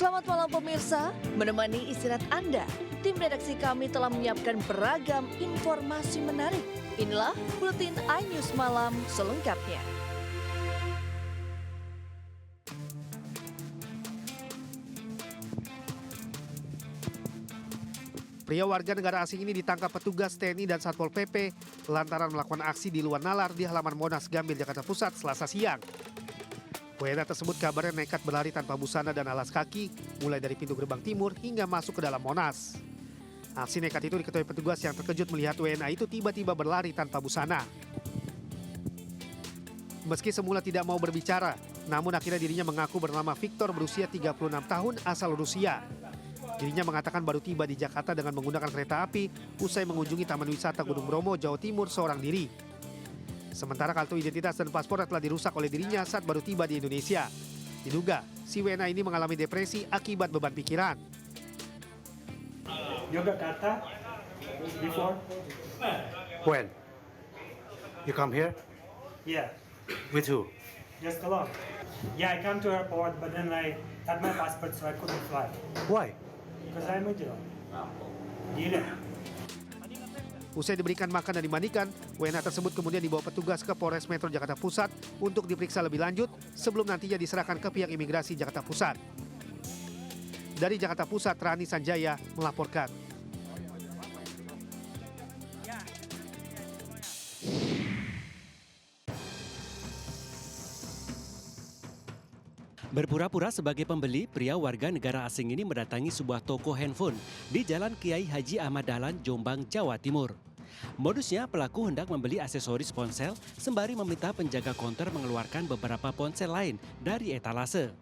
Selamat malam pemirsa, menemani istirahat Anda, tim redaksi kami telah menyiapkan beragam informasi menarik. Inilah Buletin iNews Malam selengkapnya. Pria warga negara asing ini ditangkap petugas TNI dan Satpol PP lantaran melakukan aksi di luar nalar di halaman Monas Gambir, Jakarta Pusat, Selasa siang. WNA tersebut kabarnya nekat berlari tanpa busana dan alas kaki, mulai dari pintu gerbang timur hingga masuk ke dalam Monas. Aksi nekat itu diketahui petugas yang terkejut melihat WNA itu tiba-tiba berlari tanpa busana. Meski semula tidak mau berbicara, namun akhirnya dirinya mengaku bernama Victor berusia 36 tahun asal Rusia. Dirinya mengatakan baru tiba di Jakarta dengan menggunakan kereta api usai mengunjungi Taman Wisata Gunung Bromo, Jawa Timur seorang diri. Sementara kartu identitas dan paspor telah dirusak oleh dirinya saat baru tiba di Indonesia. Diduga, si WNA ini mengalami depresi akibat beban pikiran. Yogyakarta before? When? You come here? Yeah, With who? just alone. Yeah, I come to airport, but then I had my passport, so I couldn't fly. Why? Because I'm a Jew. Gila. Usai diberikan makan dan dimandikan, WNA tersebut kemudian dibawa petugas ke Polres Metro Jakarta Pusat untuk diperiksa lebih lanjut sebelum nantinya diserahkan ke pihak imigrasi Jakarta Pusat. Dari Jakarta Pusat, Rani Sanjaya melaporkan. Berpura-pura sebagai pembeli, pria warga negara asing ini mendatangi sebuah toko handphone di Jalan Kiai Haji Ahmad Dahlan, Jombang, Jawa Timur. Modusnya, pelaku hendak membeli aksesoris ponsel sembari meminta penjaga konter mengeluarkan beberapa ponsel lain dari etalase.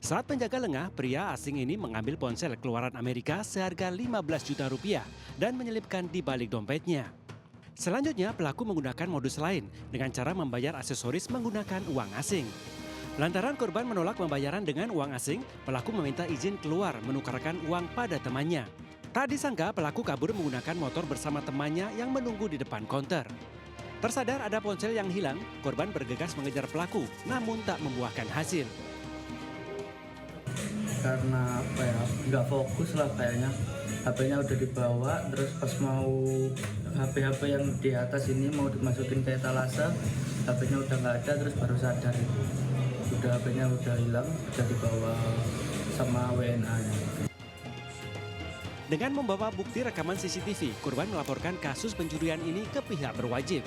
Saat penjaga lengah, pria asing ini mengambil ponsel keluaran Amerika seharga 15 juta rupiah dan menyelipkan di balik dompetnya. Selanjutnya, pelaku menggunakan modus lain dengan cara membayar aksesoris menggunakan uang asing. Lantaran korban menolak pembayaran dengan uang asing, pelaku meminta izin keluar menukarkan uang pada temannya. Tak disangka pelaku kabur menggunakan motor bersama temannya yang menunggu di depan konter. Tersadar ada ponsel yang hilang, korban bergegas mengejar pelaku, namun tak membuahkan hasil. Karena nggak fokus lah kayaknya. HP-nya udah dibawa, terus pas mau HP-HP yang di atas ini mau dimasukin ke etalase, HP-nya udah nggak ada, terus baru sadar itu. Udah HP-nya udah hilang, udah dibawa sama WNA-nya. Dengan membawa bukti rekaman CCTV, korban melaporkan kasus pencurian ini ke pihak berwajib.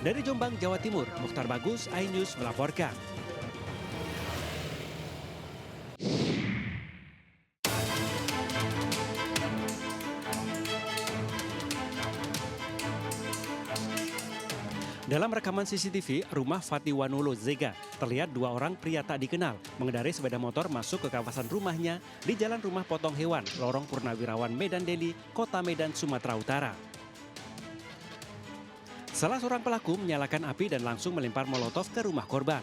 Dari Jombang, Jawa Timur, Mukhtar Bagus, iNews melaporkan. Dalam rekaman CCTV, rumah Fatiwanolo Zega, terlihat dua orang pria tak dikenal mengendarai sepeda motor masuk ke kawasan rumahnya di Jalan Rumah Potong Hewan, Lorong Purnawirawan, Medan Deli, Kota Medan, Sumatera Utara. Salah seorang pelaku menyalakan api dan langsung melempar molotov ke rumah korban.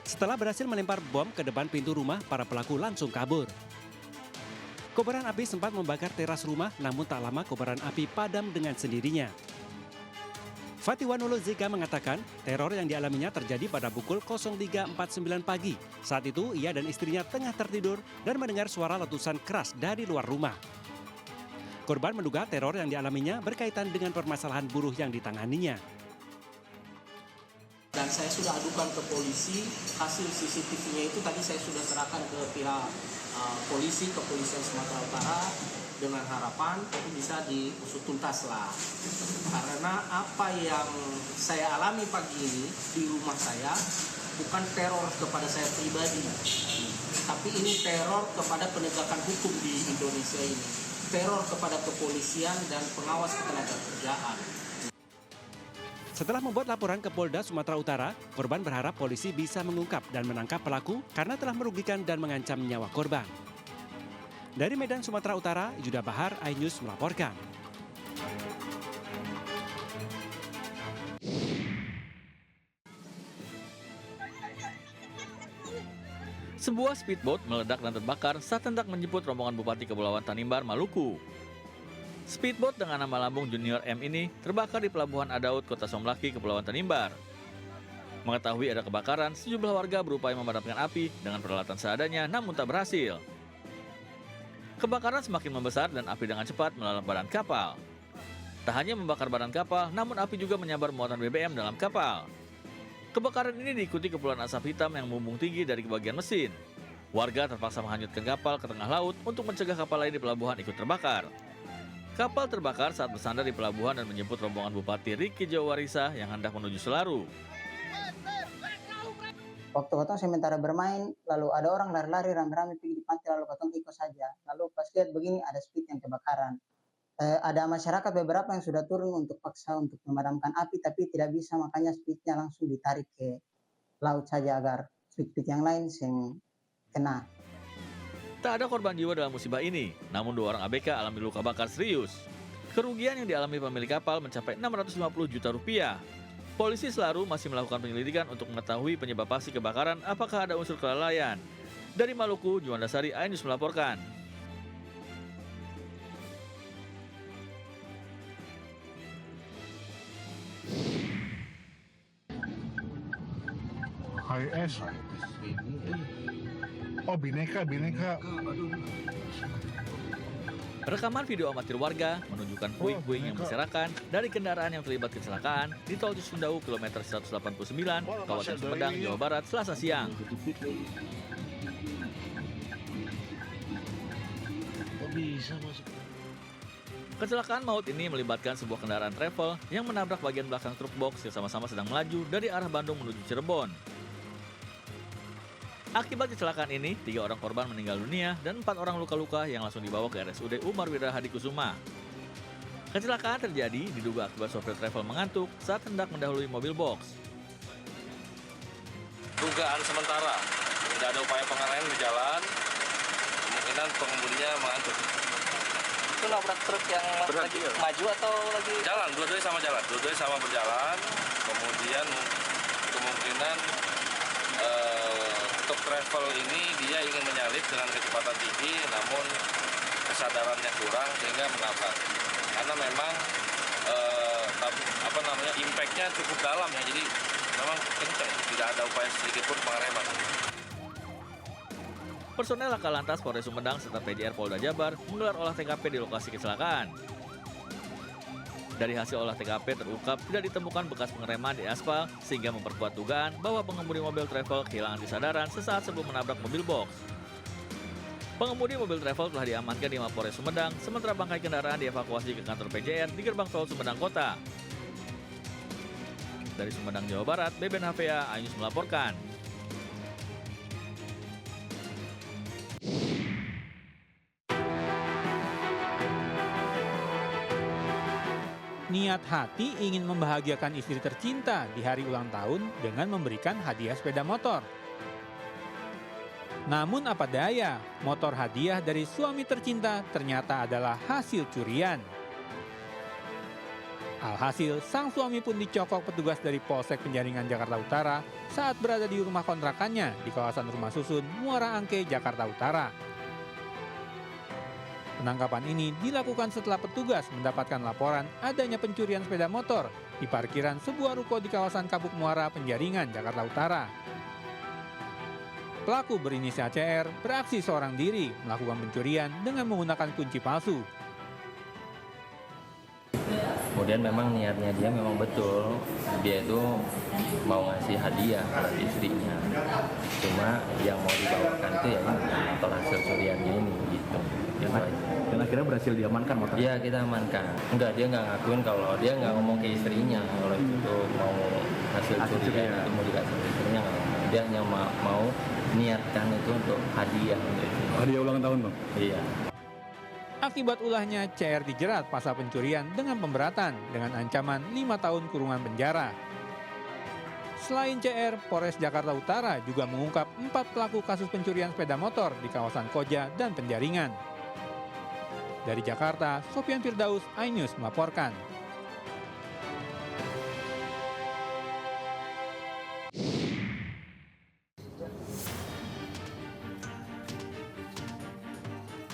Setelah berhasil melempar bom ke depan pintu rumah, para pelaku langsung kabur. Kobaran api sempat membakar teras rumah, namun tak lama kobaran api padam dengan sendirinya. Fatiwanolo Zega mengatakan teror yang dialaminya terjadi pada pukul 03.49 pagi. Saat itu ia dan istrinya tengah tertidur dan mendengar suara letusan keras dari luar rumah. Korban menduga teror yang dialaminya berkaitan dengan permasalahan buruh yang ditanganinya. Dan saya sudah adukan ke polisi, hasil CCTV-nya itu tadi saya sudah serahkan ke pihak polisi, kepolisian Sumatera Utara, dengan harapan itu bisa diusut tuntas lah. Karena apa yang saya alami pagi ini di rumah saya bukan teror kepada saya pribadi, tapi ini teror kepada penegakan hukum di Indonesia ini, teror kepada kepolisian dan pengawas ketenagakerjaan. Setelah membuat laporan ke Polda Sumatera Utara, korban berharap polisi bisa mengungkap dan menangkap pelaku karena telah merugikan dan mengancam nyawa korban. Dari Medan, Sumatera Utara, Juda Bahar, iNews melaporkan. Sebuah speedboat meledak dan terbakar saat hendak menjemput rombongan Bupati Kepulauan Tanimbar, Maluku. Speedboat dengan nama lambung Junior M ini terbakar di Pelabuhan Adaud, Kota Somlaki, Kepulauan Tanimbar. Mengetahui ada kebakaran, sejumlah warga berupaya memadamkan api dengan peralatan seadanya namun tak berhasil. Kebakaran semakin membesar dan api dengan cepat melalap badan kapal. Tak hanya membakar badan kapal, namun api juga menyambar muatan BBM dalam kapal. Kebakaran ini diikuti kepulan asap hitam yang membumbung tinggi dari bagian mesin. Warga terpaksa menghanyutkan kapal ke tengah laut untuk mencegah kapal lain di pelabuhan ikut terbakar. Kapal terbakar saat bersandar di pelabuhan dan menjemput rombongan Bupati Riki Jawarisa yang hendak menuju Selaru. Waktu katong sementara bermain, lalu ada orang lari-lari rame-rame pergi di pantai, lalu katong ikut saja. Lalu pas lihat begini ada speed yang kebakaran. Ada masyarakat beberapa yang sudah turun untuk paksa untuk memadamkan api, tapi tidak bisa, makanya speednya langsung ditarik ke laut saja agar speed yang lain yang kena. Tak ada korban jiwa dalam musibah ini, namun 2 orang ABK alami luka bakar serius. Kerugian yang dialami pemilik kapal mencapai 650 juta rupiah. Polisi Selaru masih melakukan penyelidikan untuk mengetahui penyebab pasti kebakaran, apakah ada unsur kelalaian. Dari Maluku, Juanda Sari, iNews melaporkan. HIS. Oh, bineka. Rekaman video amatir warga menunjukkan puing-puing yang berserakan dari kendaraan yang terlibat kecelakaan di Tol Cisumdawu kilometer 189, Kabupaten Sumedang, Jawa Barat, Selasa siang. Kecelakaan maut ini melibatkan sebuah kendaraan travel yang menabrak bagian belakang truk box yang sama-sama sedang melaju dari arah Bandung menuju Cirebon. Akibat kecelakaan ini, 3 orang korban meninggal dunia dan 4 orang luka-luka yang langsung dibawa ke RSUD Umar Wira Hadikusuma. Kecelakaan terjadi diduga akibat sopir travel mengantuk saat hendak mendahului mobil box. Dugaan sementara, tidak ada upaya pengaraian di jalan, kemungkinan pengemudinya mengantuk. Itu nabrak truk yang lagi maju atau lagi jalan? Dua-duanya sama berjalan, kemudian kemungkinan truk travel ini dia ingin menyalip dengan kecepatan tinggi, namun kesadarannya kurang sehingga menabrak. Karena memang impact-nya cukup dalam ya, jadi memang kencang, tidak ada upaya sedikit pun pengereman. Personel Laka Lantas Polres Sumedang serta PJR Polda Jabar menggelar olah TKP di lokasi kecelakaan. Dari hasil olah TKP terungkap tidak ditemukan bekas pengereman di aspal sehingga memperkuat dugaan bahwa pengemudi mobil travel kehilangan kesadaran sesaat sebelum menabrak mobil box. Pengemudi mobil travel telah diamankan di Mapolres Sumedang, sementara bangkai kendaraan dievakuasi ke kantor PJR di gerbang tol Sumedang Kota. Dari Sumedang, Jawa Barat, Beben Hafea, iNews melaporkan. Niat hati ingin membahagiakan istri tercinta di hari ulang tahun dengan memberikan hadiah sepeda motor. Namun apa daya, motor hadiah dari suami tercinta ternyata adalah hasil curian. Alhasil, sang suami pun dicokok petugas dari Polsek Penjaringan Jakarta Utara saat berada di rumah kontrakannya di kawasan Rumah Susun, Muara Angke, Jakarta Utara. Penangkapan ini dilakukan setelah petugas mendapatkan laporan adanya pencurian sepeda motor di parkiran sebuah ruko di kawasan Kapuk Muara, Penjaringan, Jakarta Utara. Pelaku berinisial CR beraksi seorang diri melakukan pencurian dengan menggunakan kunci palsu. Kemudian memang niatnya dia memang betul, dia itu mau ngasih hadiah buat istrinya. Cuma yang mau dibawakan itu ya motor hasil curiannya ini gitu. Dan akhirnya berhasil diamankan motor? Iya, kita amankan. Enggak, dia nggak ngakuin kalau dia nggak ngomong ke istrinya kalau itu mau hasil curian itu mau dikasih ke istrinya. Dia hanya mau niatkan itu untuk hadiah. Hadiah ulang tahun, Bang? Iya. Akibat ulahnya, CR dijerat pasal pencurian dengan pemberatan dengan ancaman 5 tahun kurungan penjara. Selain CR, Polres Jakarta Utara juga mengungkap 4 pelaku kasus pencurian sepeda motor di kawasan Koja dan Penjaringan. Dari Jakarta, Sofian Firdaus, iNews melaporkan.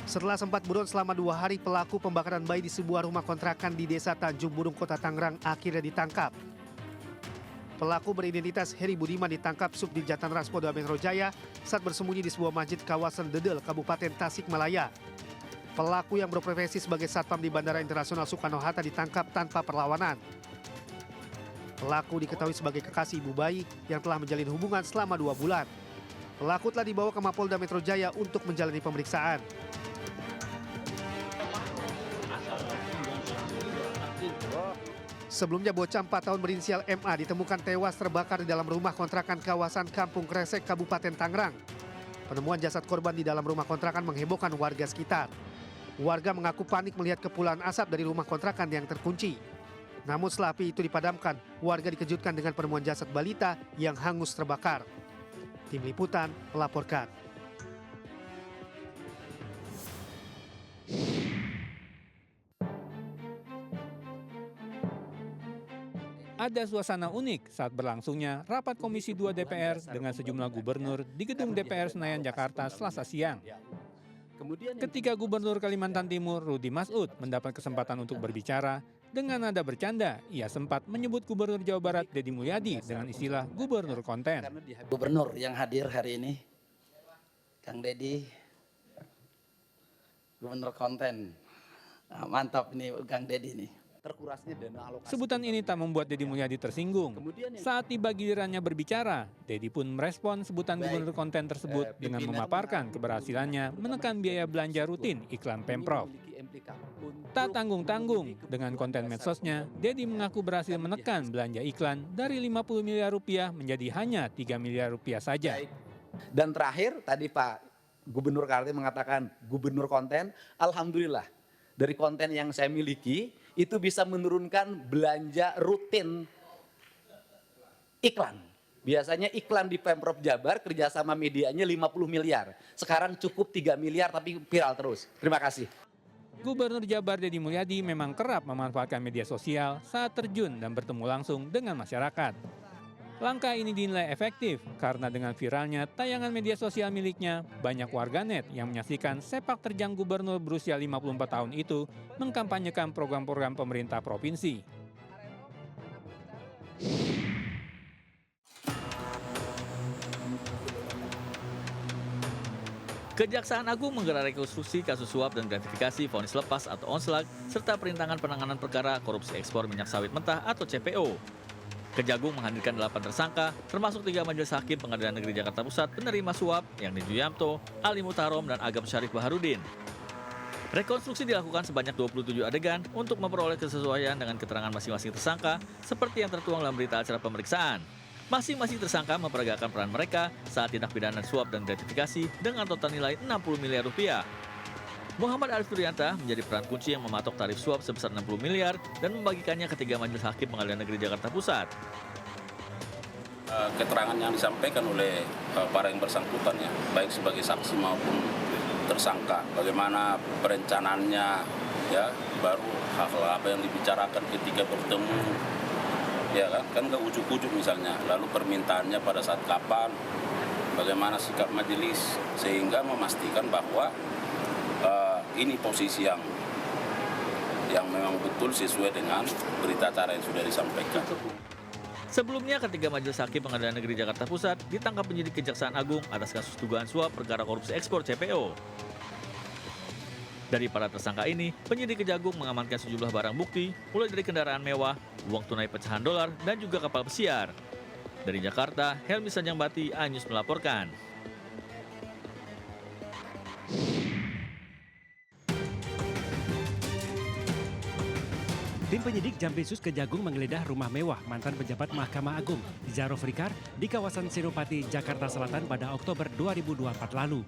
Setelah sempat buron selama 2 hari, pelaku pembakaran bayi di sebuah rumah kontrakan di Desa Tanjung Burung, Kota Tangerang akhirnya ditangkap. Pelaku beridentitas Heri Budiman ditangkap Subdit Jatanras Polda Metro Jaya saat bersembunyi di sebuah masjid kawasan Dedel, Kabupaten Tasikmalaya. Pelaku yang berprofesi sebagai satpam di Bandara Internasional Soekarno-Hatta ditangkap tanpa perlawanan. Pelaku diketahui sebagai kekasih ibu bayi yang telah menjalin hubungan selama 2 bulan. Pelaku telah dibawa ke Mapolda Metro Jaya untuk menjalani pemeriksaan. Sebelumnya bocah 4 tahun berinisial MA ditemukan tewas terbakar di dalam rumah kontrakan kawasan Kampung Kresek, Kabupaten Tangerang. Penemuan jasad korban di dalam rumah kontrakan menghebohkan warga sekitar. Warga mengaku panik melihat kepulan asap dari rumah kontrakan yang terkunci. Namun setelah api itu dipadamkan, warga dikejutkan dengan penemuan jasad balita yang hangus terbakar. Tim Liputan melaporkan. Ada suasana unik saat berlangsungnya rapat Komisi 2 DPR dengan sejumlah gubernur di gedung DPR Senayan, Jakarta, Selasa siang. Ketika Gubernur Kalimantan Timur Rudi Masud mendapat kesempatan untuk berbicara, dengan nada bercanda, ia sempat menyebut Gubernur Jawa Barat Deddy Mulyadi dengan istilah Gubernur Konten. Gubernur yang hadir hari ini, Kang Deddy, Gubernur Konten. Nah, mantap nih Kang Deddy nih. Terkurasnya dana alokasi. Sebutan ini tak membuat Deddy Mulyadi tersinggung. Saat tiba gilirannya berbicara, Deddy pun merespon sebutan Gubernur Konten tersebut dengan memaparkan keberhasilannya menekan biaya belanja rutin iklan Pemprov. Tak tanggung-tanggung, dengan konten medsosnya, Deddy mengaku berhasil menekan belanja iklan dari 50 miliar rupiah menjadi hanya 3 miliar rupiah saja. Dan terakhir tadi Pak Gubernur Kaltim mengatakan Gubernur Konten, alhamdulillah dari konten yang saya miliki itu bisa menurunkan belanja rutin iklan. Biasanya iklan di Pemprov Jabar kerjasama medianya 50 miliar. Sekarang cukup 3 miliar tapi viral terus. Terima kasih. Gubernur Jabar Deddy Mulyadi memang kerap memanfaatkan media sosial saat terjun dan bertemu langsung dengan masyarakat. Langkah ini dinilai efektif karena dengan viralnya tayangan media sosial miliknya, banyak warganet yang menyaksikan sepak terjang gubernur berusia 54 tahun itu mengkampanyekan program-program pemerintah provinsi. Kejaksaan Agung menggelar rekonstruksi kasus suap dan gratifikasi vonis lepas atau onslag serta perintangan penanganan perkara korupsi ekspor minyak sawit mentah atau CPO. Kejagung menghadirkan 8 tersangka, termasuk 3 majelis hakim Pengadilan Negeri Jakarta Pusat penerima suap, yakni Juyamto, Ali Mutarom, dan Agam Syarif Baharudin. Rekonstruksi dilakukan sebanyak 27 adegan untuk memperoleh kesesuaian dengan keterangan masing-masing tersangka, seperti yang tertuang dalam berita acara pemeriksaan. Masing-masing tersangka memperagakan peran mereka saat tindak pidana suap dan gratifikasi dengan total nilai 60 miliar rupiah. Muhammad Arif Turyanta menjadi peran kunci yang mematok tarif suap sebesar 60 miliar dan membagikannya ke 3 majelis hakim Pengadilan Negeri Jakarta Pusat. Keterangan yang disampaikan oleh para yang bersangkutan ya, baik sebagai saksi maupun tersangka, bagaimana perencanaannya ya, baru hal-hal apa yang dibicarakan ketika bertemu, ya kan ke ujuk-ujuk misalnya, lalu permintaannya pada saat kapan, bagaimana sikap majelis, sehingga memastikan bahwa ini posisi yang memang betul sesuai dengan berita acara yang sudah disampaikan. Sebelumnya, ketiga majelis hakim Pengadilan Negeri Jakarta Pusat ditangkap penyidik Kejaksaan Agung atas kasus dugaan suap perkara korupsi ekspor CPO. Dari para tersangka ini, penyidik Kejagung mengamankan sejumlah barang bukti, mulai dari kendaraan mewah, uang tunai pecahan dolar, dan juga kapal pesiar. Dari Jakarta, Helmi Sanjangbati, iNews melaporkan. Tim penyidik Jampitsus Kejagung menggeledah rumah mewah mantan pejabat Mahkamah Agung, Zaro Frikar, di kawasan Senopati, Jakarta Selatan pada Oktober 2024 lalu.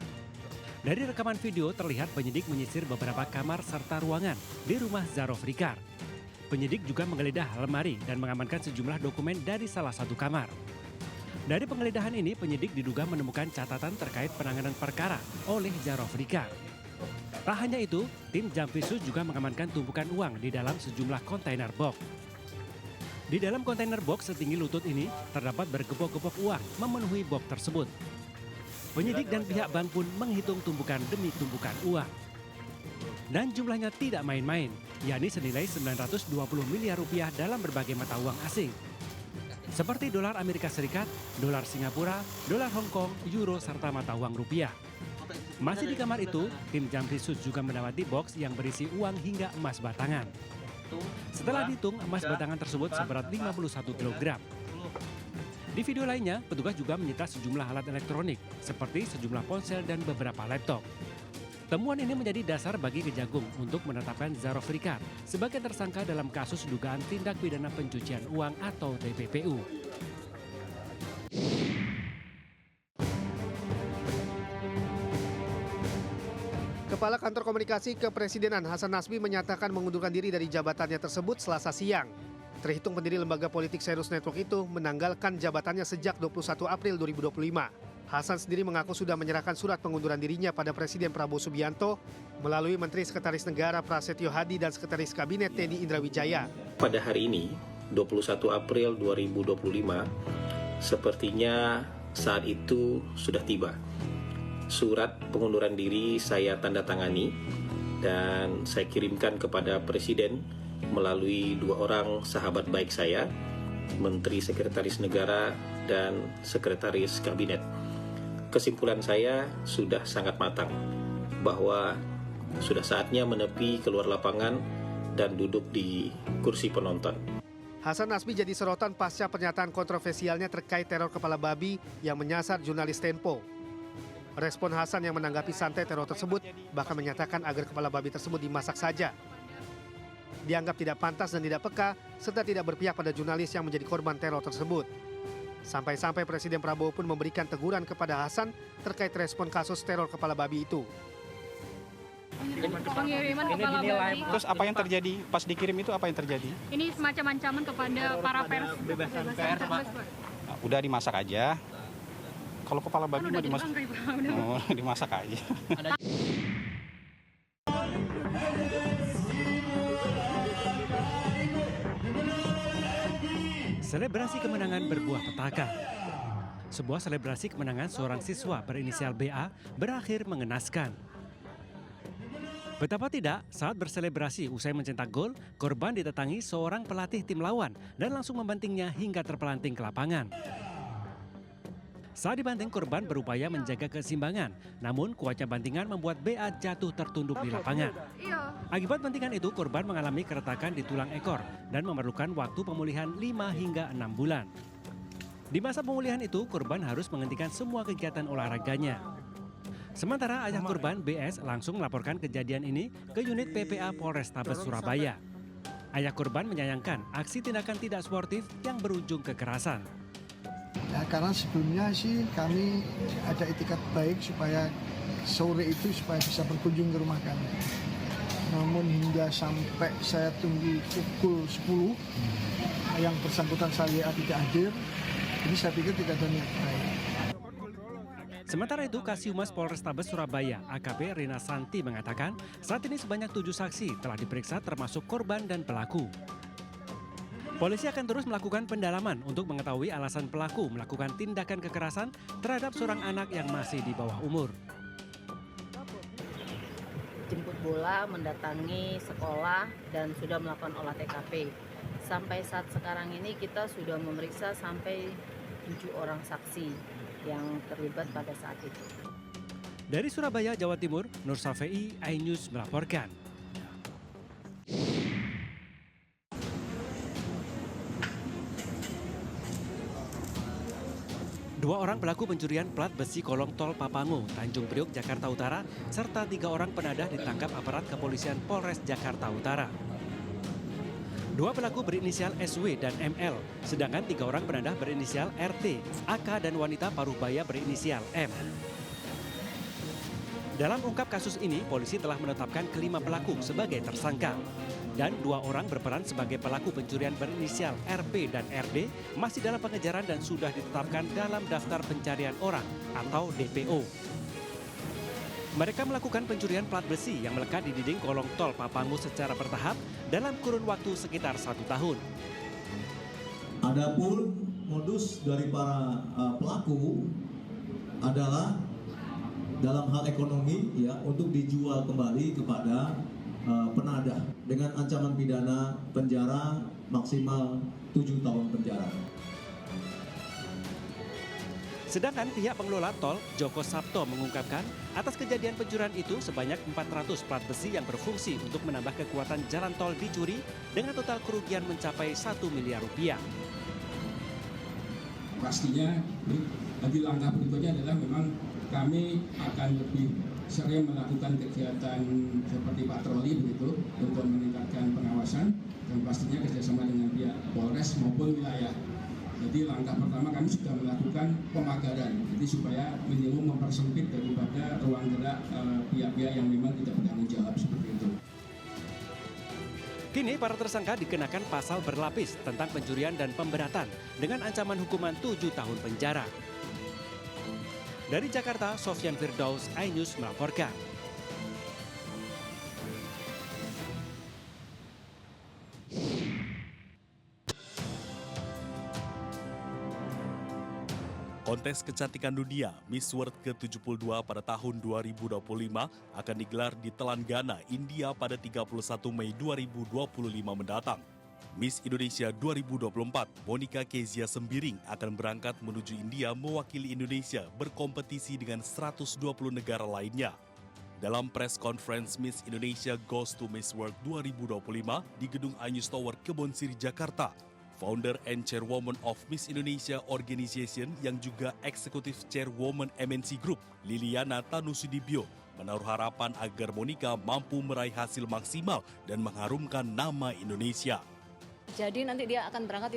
Dari rekaman video terlihat penyidik menyisir beberapa kamar serta ruangan di rumah Zaro Frikar. Penyidik juga menggeledah lemari dan mengamankan sejumlah dokumen dari salah satu kamar. Dari penggeledahan ini, penyidik diduga menemukan catatan terkait penanganan perkara oleh Zaro Frikar. Tak hanya itu, tim Jampitsus juga mengamankan tumpukan uang di dalam sejumlah kontainer box. Di dalam kontainer box setinggi lutut ini terdapat bergepok-gepok uang memenuhi box tersebut. Penyidik dan pihak bank pun menghitung tumpukan demi tumpukan uang. Dan jumlahnya tidak main-main, yakni senilai 920 miliar rupiah dalam berbagai mata uang asing. seperti dolar Amerika Serikat, dolar Singapura, dolar Hong Kong, euro, serta mata uang rupiah. Masih di kamar itu, tim Jampisus juga mendapati box yang berisi uang hingga emas batangan. Setelah dihitung, emas batangan tersebut seberat 51 kg. Di video lainnya, petugas juga menyita sejumlah alat elektronik, seperti sejumlah ponsel dan beberapa laptop. Temuan ini menjadi dasar bagi Kejagung untuk menetapkan Zarof Rikar sebagai tersangka dalam kasus dugaan tindak pidana pencucian uang atau TPPU. Kepala Kantor Komunikasi Kepresidenan Hasan Nasbi menyatakan mengundurkan diri dari jabatannya tersebut Selasa siang. Terhitung pendiri lembaga politik Serius Network itu menanggalkan jabatannya sejak 21 April 2025. Hasan sendiri mengaku sudah menyerahkan surat pengunduran dirinya pada Presiden Prabowo Subianto melalui Menteri Sekretaris Negara Prasetyo Hadi dan Sekretaris Kabinet Teddy Indrawijaya. Pada hari ini, 21 April 2025, sepertinya saat itu sudah tiba. Surat pengunduran diri saya tanda tangani dan saya kirimkan kepada Presiden melalui 2 orang sahabat baik saya, Menteri Sekretaris Negara dan Sekretaris Kabinet. Kesimpulan saya sudah sangat matang bahwa sudah saatnya menepi keluar lapangan dan duduk di kursi penonton. Hasan Nasbi jadi sorotan pasca pernyataan kontroversialnya terkait teror kepala babi yang menyasar jurnalis Tempo. Respon Hasan yang menanggapi santai teror tersebut bahkan menyatakan agar kepala babi tersebut dimasak saja. Dianggap tidak pantas dan tidak peka serta tidak berpihak pada jurnalis yang menjadi korban teror tersebut. Sampai-sampai Presiden Prabowo pun memberikan teguran kepada Hasan terkait respon kasus teror kepala babi itu. Pengiriman kepala babi. Terus apa yang terjadi pas dikirim itu, apa yang terjadi? Ini semacam ancaman kepada para pers. Pers. Udah dimasak aja. Kalau kepala babi mah dimasak aja. Selebrasi kemenangan berbuah petaka. Sebuah selebrasi kemenangan seorang siswa berinisial BA berakhir mengenaskan. Betapa tidak, saat berselebrasi usai mencetak gol, korban didatangi seorang pelatih tim lawan dan langsung membantingnya hingga terpelanting ke lapangan. Saat dibanting, korban berupaya menjaga keseimbangan, namun kuatnya bantingan membuat BA jatuh tertunduk di lapangan. Akibat bantingan itu, korban mengalami keretakan di tulang ekor dan memerlukan waktu pemulihan 5 hingga 6 bulan. Di masa pemulihan itu, korban harus menghentikan semua kegiatan olahraganya. Sementara ayah korban, BS, langsung melaporkan kejadian ini ke unit PPA Polrestabes Surabaya. Ayah korban menyayangkan aksi tindakan tidak sportif yang berujung kekerasan. Ya, karena sebelumnya sih kami ada etikat baik supaya sore itu supaya bisa berkunjung ke rumah kami. Namun hingga sampai saya tunggu pukul 10 yang bersangkutan saya tidak hadir, jadi saya pikir tidak ada niat baik. Sementara itu, Kasihumas Polrestabes Surabaya, AKP Rina Santi mengatakan saat ini sebanyak 7 saksi telah diperiksa termasuk korban dan pelaku. Polisi akan terus melakukan pendalaman untuk mengetahui alasan pelaku melakukan tindakan kekerasan terhadap seorang anak yang masih di bawah umur. Jemput bola, mendatangi sekolah, dan sudah melakukan olah TKP. Sampai saat sekarang ini kita sudah memeriksa sampai 7 orang saksi yang terlibat pada saat itu. Dari Surabaya, Jawa Timur, Nur Safei, iNews melaporkan. Dua orang pelaku pencurian plat besi kolong tol Papangu, Tanjung Priok, Jakarta Utara, serta 3 orang penadah ditangkap aparat kepolisian Polres Jakarta Utara. 2 pelaku berinisial SW dan ML, sedangkan 3 orang penadah berinisial RT, AK, dan wanita paruh baya berinisial M. Dalam ungkap kasus ini, polisi telah menetapkan ke-5 pelaku sebagai tersangka. Dan 2 orang berperan sebagai pelaku pencurian berinisial RP dan RD masih dalam pengejaran dan sudah ditetapkan dalam daftar pencarian orang atau DPO. Mereka melakukan pencurian plat besi yang melekat di dinding kolong tol Papangu secara bertahap dalam kurun waktu sekitar 1 tahun. Adapun modus dari para pelaku adalah dalam hal ekonomi ya untuk dijual kembali kepada penadah dengan ancaman pidana penjara maksimal 7 tahun penjara. Sedangkan pihak pengelola tol, Joko Sabto, mengungkapkan atas kejadian pencurian itu sebanyak 400 plat besi yang berfungsi untuk menambah kekuatan jalan tol dicuri dengan total kerugian mencapai 1 miliar rupiah. Pastinya nanti langkah berikutnya adalah memang kami akan lebih sering melakukan kegiatan seperti patroli begitu untuk meningkatkan pengawasan dan pastinya kerjasama dengan pihak Polres maupun wilayah. Jadi langkah pertama kami sudah melakukan pemagaran, jadi supaya minimum mempersempit daripada ruang gerak pihak-pihak yang memang tidak bertanggung jawab seperti itu. Kini para tersangka dikenakan pasal berlapis tentang pencurian dan pemberatan dengan ancaman hukuman 7 tahun penjara. Dari Jakarta, Sofyan Firdaus, iNews melaporkan. Kontes kecantikan dunia Miss World ke-72 pada tahun 2025 akan digelar di Telangana, India pada 31 Mei 2025 mendatang. Miss Indonesia 2024, Monica Kezia Sembiring akan berangkat menuju India mewakili Indonesia berkompetisi dengan 120 negara lainnya. Dalam press conference Miss Indonesia Goes to Miss World 2025 di Gedung iNews Tower Kebon Siri, Jakarta, Founder and Chairwoman of Miss Indonesia Organization yang juga Executive Chairwoman MNC Group, Liliana Tanusudibyo, menaruh harapan agar Monica mampu meraih hasil maksimal dan mengharumkan nama Indonesia. Jadi nanti dia akan berangkat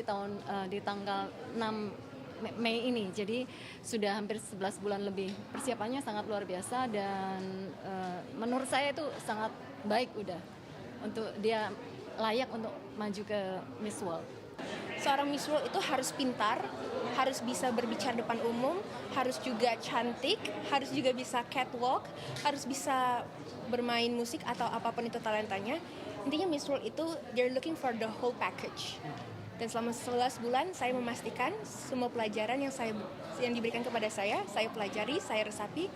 di tanggal 6 Mei ini. Jadi sudah hampir 11 bulan lebih. Persiapannya sangat luar biasa dan menurut saya itu sangat baik udah untuk dia layak untuk maju ke Miss World. Seorang Miss World itu harus pintar, harus bisa berbicara depan umum, harus juga cantik, harus juga bisa catwalk, harus bisa bermain musik atau apapun itu talentanya. Intinya Miss World itu they're looking for the whole package. Dan selama 11 bulan saya memastikan semua pelajaran yang diberikan kepada saya pelajari, saya resapi.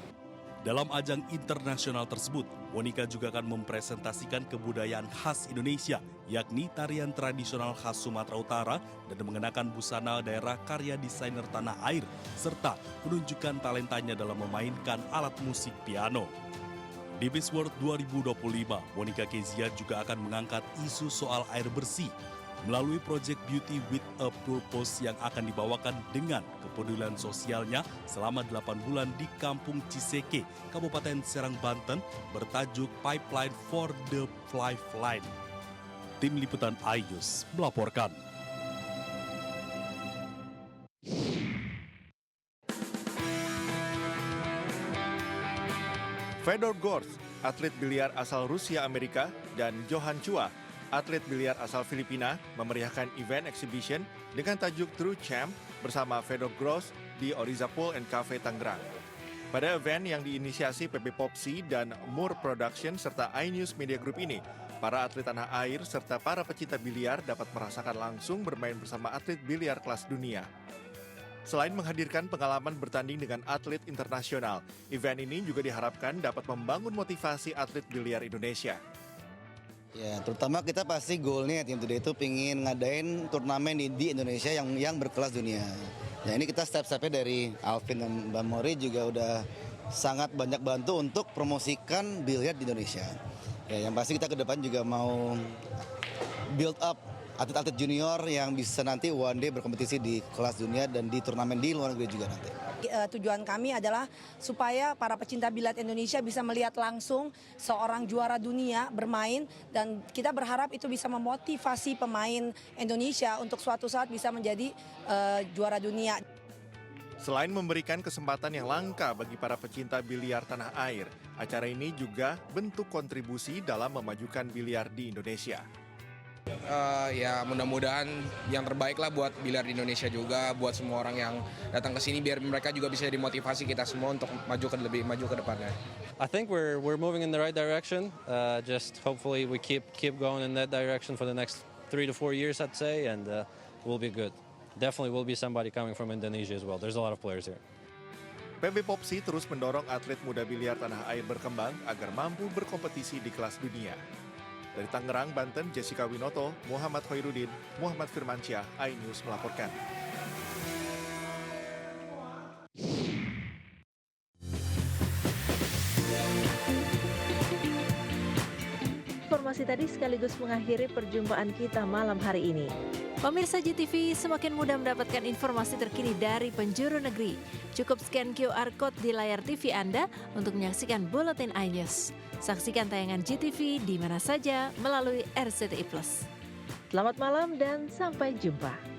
Dalam ajang internasional tersebut, Monica juga akan mempresentasikan kebudayaan khas Indonesia, yakni tarian tradisional khas Sumatera Utara dan mengenakan busana daerah karya desainer tanah air, serta menunjukkan talentanya dalam memainkan alat musik piano. Di Miss World 2025, Monica Kezia juga akan mengangkat isu soal air bersih melalui Project Beauty with a Purpose yang akan dibawakan dengan kepedulian sosialnya selama 8 bulan di Kampung Ciseke, Kabupaten Serang, Banten, bertajuk Pipeline for the Lifeline. Tim Liputan iNews melaporkan. Fedor Gorz, atlet biliar asal Rusia Amerika, dan Johan Chua, atlet biliar asal Filipina, memeriahkan event exhibition dengan tajuk True Champ bersama Fedor Gorz di Orizapol and Cafe Tangerang. Pada event yang diinisiasi PB Popsi dan Moore Production serta iNews Media Group ini, para atlet tanah air serta para pecinta biliar dapat merasakan langsung bermain bersama atlet biliar kelas dunia. Selain menghadirkan pengalaman bertanding dengan atlet internasional, event ini juga diharapkan dapat membangun motivasi atlet biliar Indonesia. Ya, terutama kita pasti goalnya Tim Today itu pingin ngadain turnamen di Indonesia yang berkelas dunia. Ya ini kita step-stepnya dari Alvin dan Mbak Mori juga udah sangat banyak bantu untuk promosikan biliar di Indonesia. Ya, yang pasti kita ke depan juga mau build up atlet-atlet junior yang bisa nanti one day berkompetisi di kelas dunia dan di turnamen di luar negeri juga nanti. Tujuan kami adalah supaya para pecinta biliar Indonesia bisa melihat langsung seorang juara dunia bermain dan kita berharap itu bisa memotivasi pemain Indonesia untuk suatu saat bisa menjadi juara dunia. Selain memberikan kesempatan yang langka bagi para pecinta biliar tanah air, acara ini juga bentuk kontribusi dalam memajukan biliar di Indonesia. Ya mudah-mudahan yang terbaik lah buat biliar di Indonesia juga, buat semua orang yang datang ke sini biar mereka juga bisa dimotivasi kita semua untuk lebih maju ke depannya. I think we're moving in the right direction. Just hopefully we keep going in that direction for the next 3 to 4 years, I'd say, and we'll be good. Definitely will be somebody coming from Indonesia as well. There's a lot of players here. PB Popsi terus mendorong atlet muda biliar tanah air berkembang agar mampu berkompetisi di kelas dunia. Dari Tangerang, Banten, Jessica Winoto, Muhammad Khairuddin, Muhammad Firmansyah, iNews melaporkan. informasi tadi sekaligus mengakhiri perjumpaan kita malam hari ini. Pemirsa GTV, semakin mudah mendapatkan informasi terkini dari penjuru negeri. Cukup scan QR Code di layar TV Anda untuk menyaksikan Buletin iNews. Saksikan tayangan GTV di mana saja melalui RCTI+. Selamat malam dan sampai jumpa.